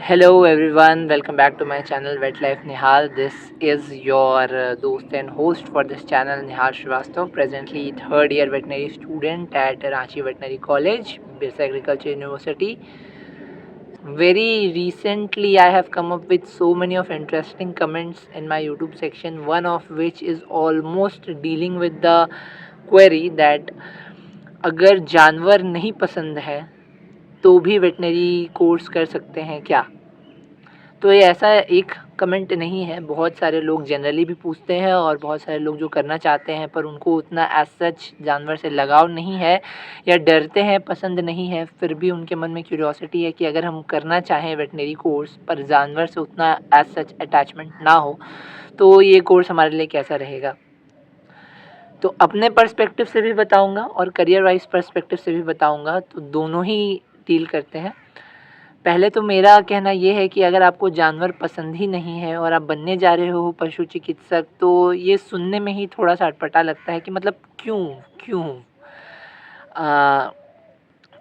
Hello everyone, welcome back to my channel Vet Life Nihal. This is your dost and host for this channel Nihal Srivastav, presently third year veterinary student at Ranchi Veterinary College, Birsa Agriculture University. Very recently I have come up with so many of interesting comments in my YouTube section, one of which is almost dealing with the query that अगर जानवर नहीं पसंद है तो भी veterinary course कर सकते हैं क्या। तो ये ऐसा एक कमेंट नहीं है, बहुत सारे लोग जनरली भी पूछते हैं और बहुत सारे लोग जो करना चाहते हैं पर उनको उतना एज सच जानवर से लगाव नहीं है या डरते हैं, पसंद नहीं है, फिर भी उनके मन में क्यूरियोसिटी है कि अगर हम करना चाहें वेटनरी कोर्स पर जानवर से उतना एज सच अटैचमेंट ना हो तो ये कोर्स हमारे लिए कैसा रहेगा। तो अपने पर्सपेक्टिव से भी बताऊंगा और करियर वाइज पर्सपेक्टिव से भी बताऊंगा, तो दोनों ही डील करते हैं। पहले तो मेरा कहना ये है कि अगर आपको जानवर पसंद ही नहीं है और आप बनने जा रहे हो पशु चिकित्सक, तो ये सुनने में ही थोड़ा-सा अटपटा लगता है कि मतलब क्यों? क्यों?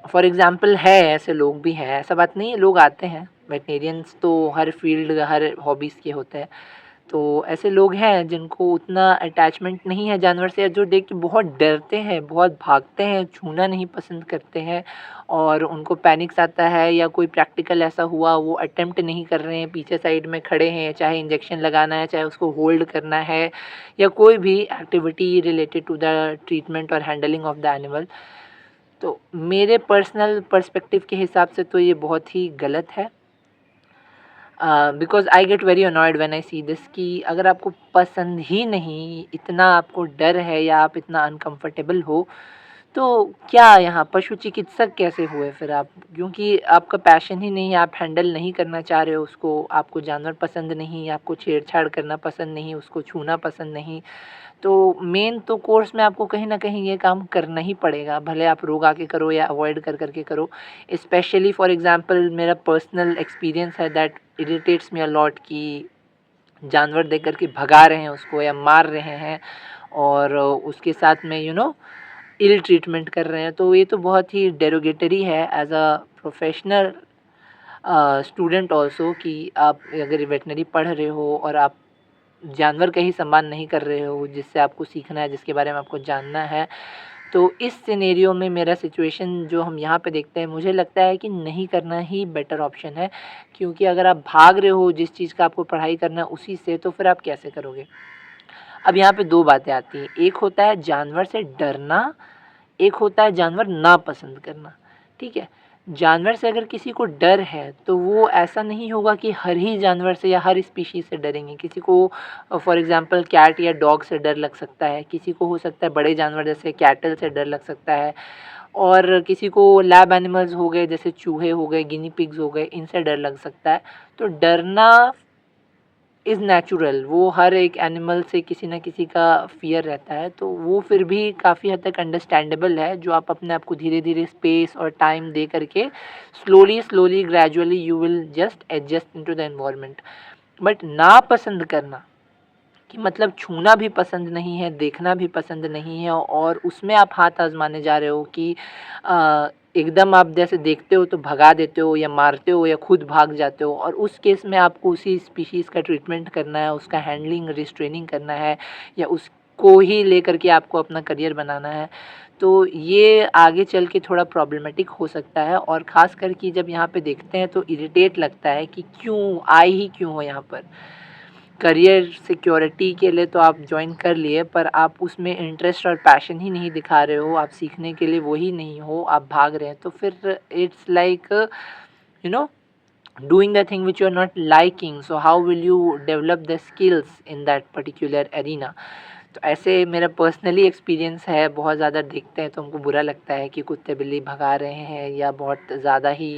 फॉर एग्ज़ाम्पल है, ऐसे लोग भी हैं, ऐसा बात नहीं है, लोग आते हैं, वेटनेरियंस तो हर फील्ड, हर हॉबीज़ के होते हैं। तो ऐसे लोग हैं जिनको उतना अटैचमेंट नहीं है जानवर से, जो देख के बहुत डरते हैं, बहुत भागते हैं, छूना नहीं पसंद करते हैं और उनको पैनिक्स आता है या कोई प्रैक्टिकल ऐसा हुआ वो अटेम्प्ट नहीं कर रहे हैं, पीछे साइड में खड़े हैं, चाहे इंजेक्शन लगाना है, चाहे उसको होल्ड करना है या कोई भी activity related to the treatment और हैंडलिंग ऑफ द एनिमल। तो मेरे पर्सनल पर्सपेक्टिव के हिसाब से तो ये बहुत ही गलत है। Because I get very annoyed when I see this कि अगर आपको पसंद ही नहीं, इतना आपको डर है या आप इतना अनकंफर्टेबल हो, तो क्या यहाँ पशु चिकित्सक कैसे हुए फिर आप? क्योंकि आपका पैशन ही नहीं है, आप हैंडल नहीं करना चाह रहे हो उसको, आपको जानवर पसंद नहीं, आपको छेड़छाड़ करना पसंद नहीं, उसको छूना पसंद नहीं, तो मेन तो कोर्स में आपको कहीं न कहीं ये काम करना ही पड़ेगा, भले आप रोग आके करो या अवॉइड कर के करो। स्पेशली फॉर एग्ज़ाम्पल मेरा पर्सनल एक्सपीरियंस है that irritates me a lot कि जानवर देख कर के भगा रहे हैं उसको या मार रहे हैं और उसके साथ में इल ट्रीटमेंट कर रहे हैं, तो ये तो बहुत ही डेरोगेटरी है as a professional student also कि आप अगर वेटनरी पढ़ रहे हो और आप जानवर का ही सम्मान नहीं कर रहे हो, जिससे आपको सीखना है, जिसके बारे में आपको जानना है। तो इस सिनेरियो में मेरा सिचुएशन जो हम यहाँ पे देखते हैं, मुझे लगता है कि नहीं करना ही बेटर ऑप्शन है, क्योंकि अगर आप भाग रहे हो जिस चीज़ का आपको पढ़ाई करना है उसी से, तो फिर आप कैसे करोगे? अब यहाँ पे 2 बातें आती हैं, एक होता है जानवर से डरना, एक होता है जानवर नापसंद करना, ठीक है? जानवर से अगर किसी को डर है, तो वो ऐसा नहीं होगा कि हर ही जानवर से या हर स्पीशीज़ से डरेंगे। किसी को फॉर एग्ज़ाम्पल कैट या डॉग से डर लग सकता है, किसी को हो सकता है बड़े जानवर जैसे कैटल से डर लग सकता है और किसी को लैब एनिमल्स हो गए जैसे चूहे हो गए, गिनी पिग्स हो गए, इनसे डर लग सकता है। तो डरना इज़ नेचुरल, वो हर एक एनिमल से किसी न किसी का फ़ियर रहता है, तो वो फिर भी काफ़ी हद तक अंडरस्टैंडेबल है, जो आप अपने आप को धीरे-धीरे स्पेस और टाइम दे करके slowly gradually you will just adjust into the environment. But नापसंद करना कि मतलब छूना भी पसंद नहीं है, देखना भी पसंद नहीं है और उसमें आप हाथ आज़माने जा रहे हो कि एकदम आप जैसे देखते हो तो भगा देते हो या मारते हो या खुद भाग जाते हो, और उस केस में आपको उसी स्पीशीज़ का ट्रीटमेंट करना है, उसका हैंडलिंग, रिस्ट्रेनिंग करना है या उसको ही लेकर के आपको अपना करियर बनाना है। तो ये आगे चल के थोड़ा प्रॉब्लमेटिक हो सकता है और ख़ास कर कि जब यहाँ पे देखते हैं तो इरिटेट लगता है कि क्यों आए ही क्यों हो यहाँ पर। करियर सिक्योरिटी के लिए तो आप जॉइन कर लिए, पर आप उसमें इंटरेस्ट और पैशन ही नहीं दिखा रहे हो, आप सीखने के लिए वो ही नहीं हो, आप भाग रहे हैं, तो फिर it's like you know doing the thing which you are not liking, so how will you develop the skills in that particular arena? तो ऐसे मेरा पर्सनली एक्सपीरियंस है, बहुत ज़्यादा देखते हैं तो हमको बुरा लगता है कि कुत्ते बिल्ली भगा रहे हैं या बहुत ज़्यादा ही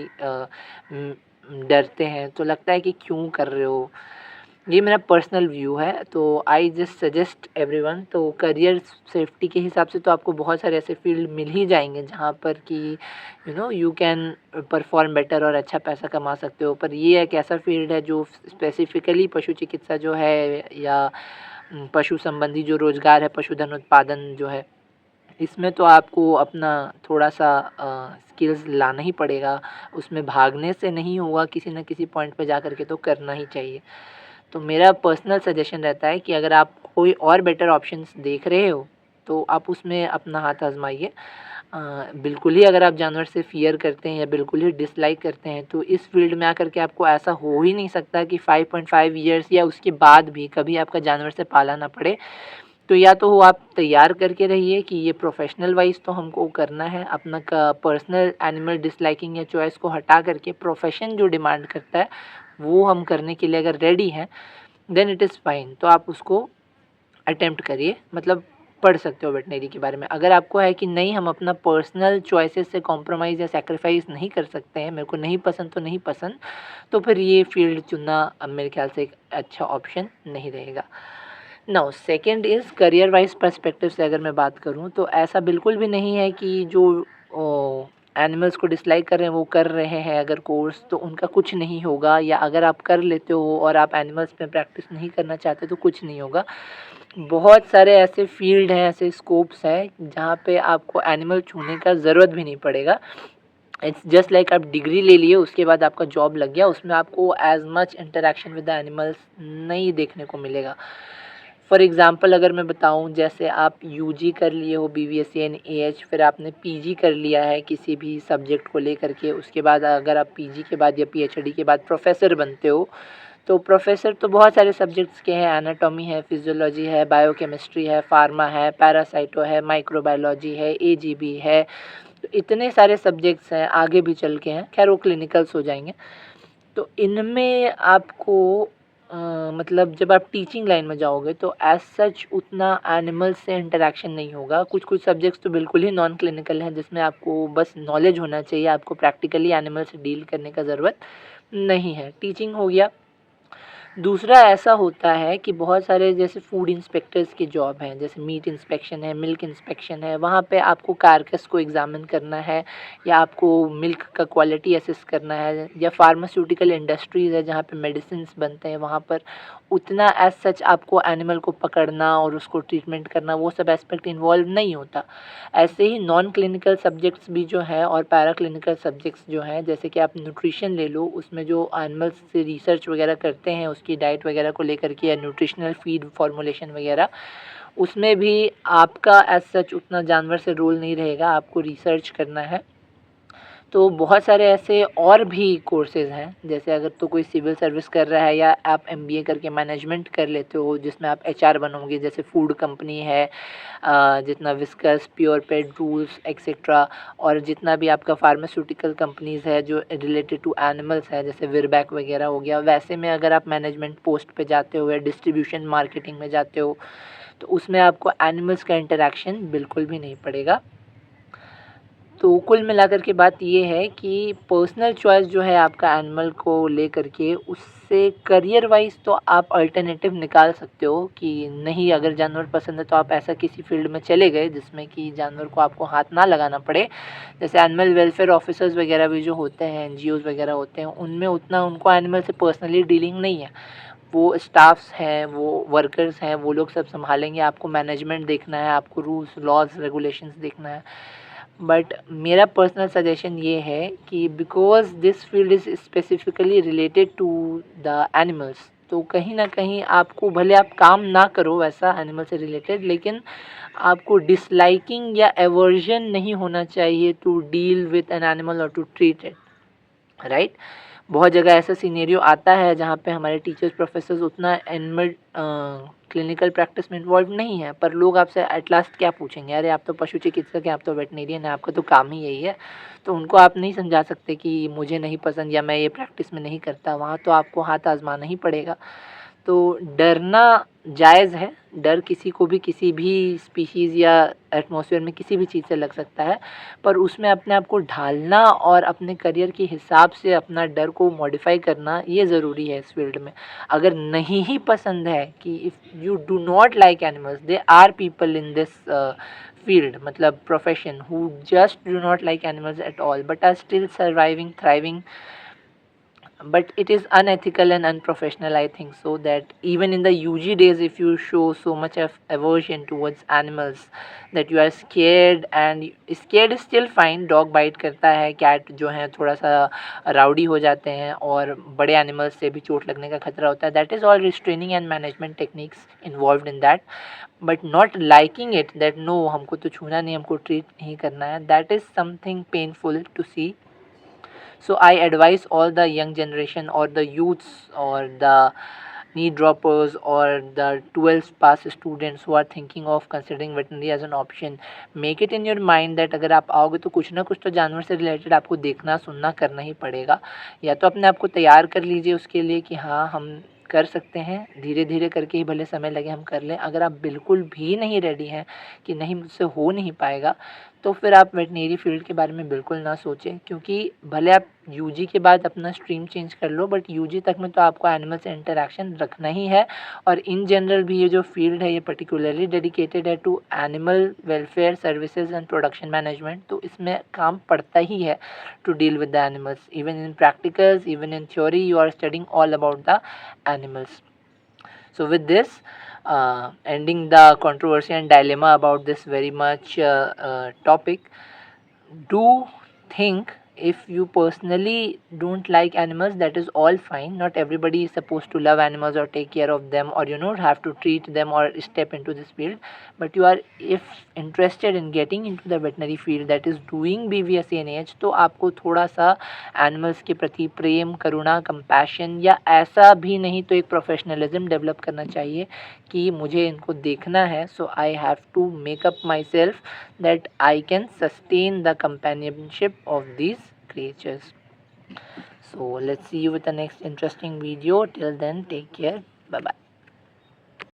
डरते हैं, तो लगता है कि क्यों कर रहे हो। ये मेरा पर्सनल व्यू है, तो आई जस्ट सजेस्ट एवरीवन, तो करियर सेफ्टी के हिसाब से तो आपको बहुत सारे ऐसे फील्ड मिल ही जाएंगे जहाँ पर कि यू कैन परफॉर्म बेटर और अच्छा पैसा कमा सकते हो, पर ये एक ऐसा फील्ड है जो स्पेसिफिकली पशु चिकित्सा जो है या पशु संबंधी जो रोज़गार है, पशुधन उत्पादन जो है, इसमें तो आपको अपना थोड़ा सा स्किल्स लाना ही पड़ेगा, उसमें भागने से नहीं होगा, किसी न किसी पॉइंट पे जा कर के तो करना ही चाहिए। तो मेरा पर्सनल सजेशन रहता है कि अगर आप कोई और बेटर ऑप्शंस देख रहे हो तो आप उसमें अपना हाथ आजमाइए। बिल्कुल ही अगर आप जानवर से फ़ियर करते हैं या बिल्कुल ही डिसलाइक करते हैं तो इस फ़ील्ड में आकर के आपको ऐसा हो ही नहीं सकता कि 5.5 ईयर्स या उसके बाद भी कभी आपका जानवर से पाला ना पड़े। तो या तो आप तैयार करके रहिए कि ये प्रोफ़ेशनल वाइज़ तो हमको करना है, अपना क पर्सनल एनिमल डिसलाइकिंग या चॉइस को हटा करके प्रोफ़ेशन जो डिमांड करता है, वो हम करने के लिए अगर रेडी हैं, देन इट इज़ फाइन। तो आप उसको अटेम्प्ट करिए, मतलब पढ़ सकते हो वेटनरी के बारे में। अगर आपको है कि नहीं, हम अपना पर्सनल चॉइसेस से कॉम्प्रोमाइज़ या सैक्रिफाइस नहीं कर सकते हैं, मेरे को नहीं पसंद तो नहीं पसंद, तो फिर ये फ़ील्ड चुनना अब मेरे ख़्याल से एक अच्छा ऑप्शन नहीं रहेगा। Now second is career wise perspective से अगर मैं बात करूँ तो ऐसा बिल्कुल भी नहीं है कि जो एनिमल्स को डिसलाइक कर रहे हैं वो कर रहे हैं अगर कोर्स, तो उनका कुछ नहीं होगा, या अगर आप कर लेते हो और आप एनिमल्स पे प्रैक्टिस नहीं करना चाहते तो कुछ नहीं होगा। बहुत सारे ऐसे फ़ील्ड हैं, ऐसे स्कोप्स हैं जहाँ पे आपको एनिमल छूने का ज़रूरत भी नहीं पड़ेगा। इट्स जस्ट लाइक आप डिग्री ले लिए, उसके बाद आपका जॉब लग गया, उसमें आपको as much interaction with the animals नहीं देखने को मिलेगा। फॉर एग्ज़ाम्पल अगर मैं बताऊँ, जैसे आप यूजी कर लिए हो बीवीएससी एंड एएच, फिर आपने पीजी कर लिया है किसी भी सब्जेक्ट को लेकर के, उसके बाद अगर आप पीजी के बाद या पीएचडी के बाद प्रोफ़ेसर बनते हो, तो प्रोफ़ेसर तो बहुत सारे सब्जेक्ट्स के हैं, एनाटॉमी है, फिजियोलॉजी है, बायोकेमिस्ट्री है, फार्मा है, पैरासाइटो है, माइक्रोबायोलॉजी है, एजीबी है, तो इतने सारे सब्जेक्ट्स हैं, आगे भी चल के हैं, खैर वो क्लिनिकल्स हो जाएंगे। तो इनमें आपको मतलब जब आप टीचिंग लाइन में जाओगे तो एज़ सच उतना एनिमल्स से इंटरेक्शन नहीं होगा। कुछ कुछ सब्जेक्ट्स तो बिल्कुल ही नॉन क्लिनिकल हैं जिसमें आपको बस नॉलेज होना चाहिए, आपको प्रैक्टिकली एनिमल से डील करने का ज़रूरत नहीं है। टीचिंग हो गया। दूसरा ऐसा होता है कि बहुत सारे जैसे फूड इंस्पेक्टर्स की जॉब हैं, जैसे मीट इंस्पेक्शन है, मिल्क इंस्पेक्शन है, वहाँ पे आपको कारकस को एग्ज़ामिन करना है या आपको मिल्क का क्वालिटी असेस करना है, या फार्मास्यूटिकल इंडस्ट्रीज़ है जहाँ पे मेडिसिन्स बनते हैं, वहाँ पर उतना एज सच आपको एनिमल को पकड़ना और उसको ट्रीटमेंट करना वो सब एस्पेक्ट इन्वॉल्व नहीं होता। ऐसे ही नॉन क्लिनिकल सब्जेक्ट्स भी जो हैं और पैरा क्लिनिकल सब्जेक्ट्स जो हैं, जैसे कि आप न्यूट्रिशन ले लो, उसमें जो एनिमल्स से रिसर्च वगैरह करते हैं उसकी डाइट वगैरह को लेकर के, या न्यूट्रिशनल फीड फॉर्मुलेशन वगैरह, उसमें भी आपका एज सच उतना जानवर से रोल नहीं रहेगा, आपको रिसर्च करना है। तो बहुत सारे ऐसे और भी कोर्सेज़ हैं, जैसे अगर तो कोई सिविल सर्विस कर रहा है या आप एमबीए करके मैनेजमेंट कर लेते हो जिसमें आप एचआर बनोगे, जैसे फूड कंपनी है, जितना विस्कस, प्योर पेट, रूल्स एक्सेट्रा, और जितना भी आपका फार्मास्यूटिकल कंपनीज़ है जो रिलेटेड टू एनिमल्स है, जैसे विरबैक वगैरह हो गया, वैसे में अगर आप मैनेजमेंट पोस्ट पे जाते हो या डिस्ट्रीब्यूशन मार्केटिंग में जाते हो तो उसमें आपको एनिमल्स का इंटरेक्शन बिल्कुल भी नहीं पड़ेगा। तो कुल मिलाकर के बात ये है कि पर्सनल चॉइस जो है आपका एनिमल को लेकर के, उससे करियर वाइज तो आप अल्टरनेटिव निकाल सकते हो कि नहीं, अगर जानवर पसंद है तो आप ऐसा किसी फील्ड में चले गए जिसमें कि जानवर को आपको हाथ ना लगाना पड़े। जैसे एनिमल वेलफेयर ऑफिसर्स वगैरह भी जो होते हैं, एनजीओज़ वगैरह होते हैं, उनमें उतना उनको एनिमल से पर्सनली डीलिंग नहीं है। वो स्टाफ्स हैं, वो वर्कर्स हैं, वो लोग सब संभालेंगे, आपको मैनेजमेंट देखना है, आपको रूल्स लॉज रेगुलेशंस देखना है। बट मेरा पर्सनल सजेशन ये है कि because this field is specifically related to the animals, तो कहीं ना कहीं आपको, भले आप काम ना करो वैसा एनिमल से रिलेटेड, लेकिन आपको डिसलाइकिंग या एवर्जन नहीं होना चाहिए to deal with an animal और टू ट्रीट इट, राइट। बहुत जगह ऐसा सिनेरियो आता है जहाँ पे हमारे टीचर्स प्रोफेसर्स उतना एनिमल क्लिनिकल प्रैक्टिस में इन्वॉल्व नहीं है, पर लोग आपसे एट लास्ट क्या पूछेंगे, अरे आप तो पशु चिकित्सक हैं, आप तो वेटनेरियन हैं, आपका तो काम ही यही है। तो उनको आप नहीं समझा सकते कि मुझे नहीं पसंद या मैं ये प्रैक्टिस में नहीं करता, वहाँ तो आपको हाथ आजमाना ही पड़ेगा। तो डरना जायज़ है, डर किसी को भी किसी भी स्पीशीज़ या एटमॉस्फेयर में किसी भी चीज़ से लग सकता है, पर उसमें अपने आप को ढालना और अपने करियर के हिसाब से अपना डर को मॉडिफाई करना ये ज़रूरी है इस फील्ड में। अगर नहीं ही पसंद है, कि if you do not like animals, they are people in this field, मतलब profession, who just do not like animals at all but are still surviving, thriving but it is unethical and unprofessional, I think so, that even in the UG days, if you show so much of aversion towards animals that you are scared, and scared is still fine, dog bite करता है, cat जो है थोड़ा सा rowdy हो जाते हैं और बड़े animals से भी चोट लगने का खतरा होता है, that is all restraining and management techniques involved in that, but not liking it, that no हमको तो छूना नहीं, हमको treat नहीं करना है, that is something painful to see. So I advise all the young generation or the youths or the knee droppers or the 12th pass students who are thinking of considering veterinary as an option, make it in your mind that अगर आप आओगे तो कुछ ना कुछ तो जानवर से रिलेटेड आपको देखना सुनना करना ही पड़ेगा, या तो अपने आप को तैयार कर लीजिए उसके लिए कि हाँ हम कर सकते हैं, धीरे धीरे करके ही भले समय लगे हम कर लें। अगर आप बिल्कुल भी नहीं रेडी हैं कि नहीं मुझसे हो नहीं पाएगा, तो फिर आप वेटनरी फील्ड के बारे में बिल्कुल ना सोचें, क्योंकि भले आप यूजी के बाद अपना स्ट्रीम चेंज कर लो, बट यूजी तक में तो आपको एनिमल से इंटरेक्शन रखना ही है। और इन जनरल भी ये जो फील्ड है ये पर्टिकुलरली डेडिकेटेड है to animal welfare services and production management, तो इसमें काम पड़ता ही है to deal with the animals, even in practicals, even in theory, you are studying all about the animals. So with this, ending the controversy and dilemma about this very much topic, do think, if you personally don't like animals, that is all fine. Not everybody is supposed to love animals or take care of them, or have to treat them or step into this field. But you are, if interested in getting into the veterinary field, that is doing BVSCNH, तो आपको थोड़ा सा animals के प्रति प्रेम, करुणा, compassion, या ऐसा भी नहीं तो एक प्रोफेशनलिज्म डेवलप करना चाहिए कि मुझे इनको देखना है, so I have to make up myself that I can sustain the companionship of these creatures. So let's see you with the next interesting video. Till then, take care. Bye bye.